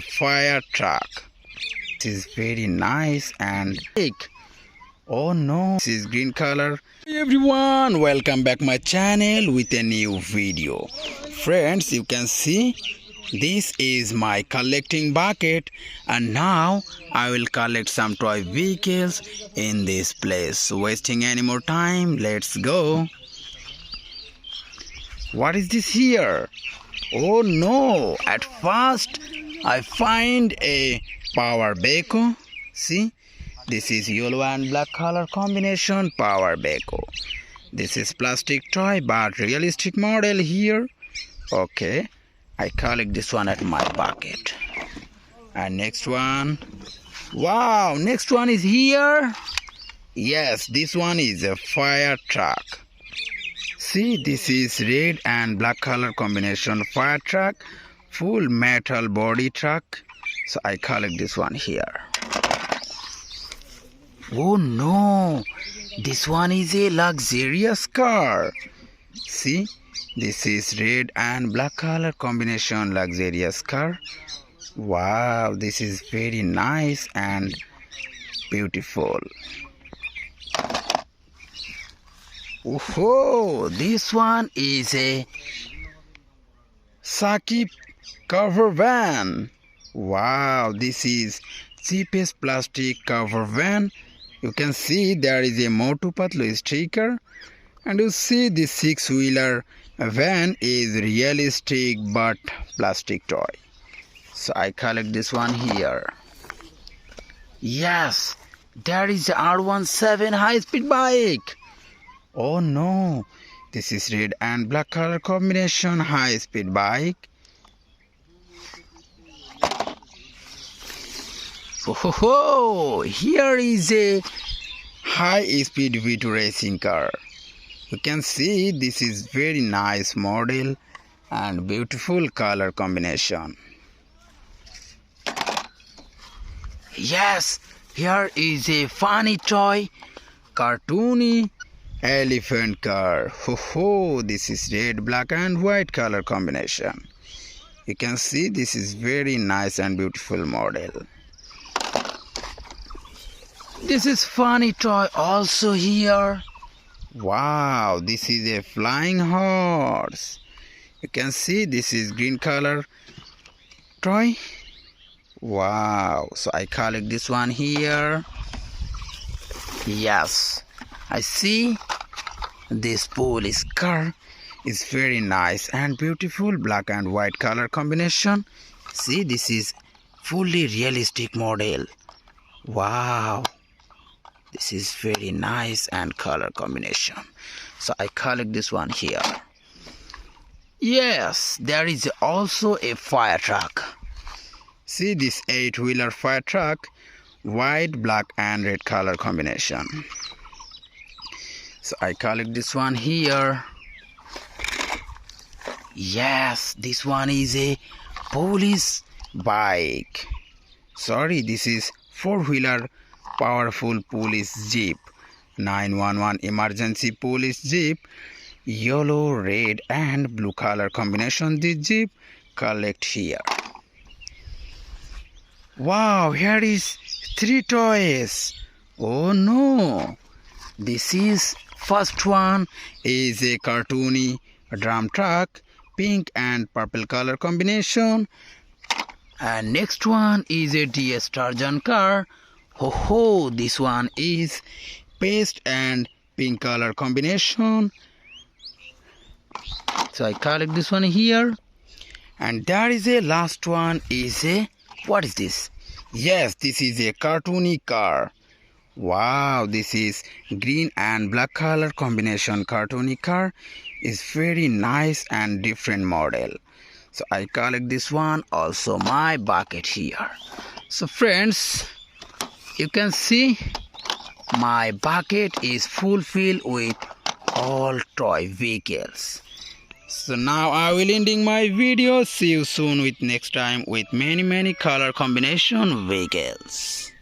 a fire truck. This is very nice and big. Oh no, this is green color. Hey everyone, welcome back my channel with a new video. Friends, you can see this is my collecting bucket, and now I will collect some toy vehicles in this place. Wasting any more time, let's go. What is this here? Oh no, at first I find a power backhoe. See, this is yellow and black color combination power backhoe. This is plastic toy but realistic model here. Okay, I collect this one at my bucket. And next one, wow, next one is here. Yes, this one is a fire truck. See, this is red and black color combination fire truck, full metal body truck. So I collect this one here. Oh no, this one is a luxurious car. See, this is red and black color combination luxurious car. Wow, this is very nice and beautiful. Oh, this one is a Saki cover van. Wow, this is cheapest plastic cover van. You can see there is a Motu Patlu sticker, and you see this six-wheeler van is realistic but plastic toy. So I collect this one here. Yes, there is a R17 high-speed bike. Oh no, this is red and black color combination high-speed bike. Oh, here is a high-speed V2 racing car. You can see this is very nice model and beautiful color combination. Yes, here is a funny toy, cartoony elephant car. Oh, this is red, black and white color combination. You can see this is very nice and beautiful model. This is funny toy also here. Wow, this is a flying horse. You can see this is green color toy. Wow, so I collect this one here. Yes, I see this police car is very nice and beautiful, black and white color combination. See, this is fully realistic model. Wow, this is very nice and color combination. So I collect this one here. Yes, there is also a fire truck. See this 8-wheeler fire truck, white, black and red color combination. So I collect this one here. Yes, this one is a police bike. Sorry, this is 4-wheeler powerful police jeep, 911 emergency police jeep, yellow, red and blue color combination. This jeep collect here. Wow, here is 3 toys. Oh no, this is first one is a cartoony drum truck, pink and purple color combination, and next one is a DS Tarzan car. Oh, this one is paste and pink color combination. So I collect this one here. And there is a last one is a, what is this? Yes, this is a cartoony car. Wow, this is green and black color combination cartoony car. Is very nice and different model. So I collect this one also my bucket here. So friends, you can see my bucket is fulfilled with all toy vehicles. So now I will ending my video. See you soon with next time with many color combination vehicles.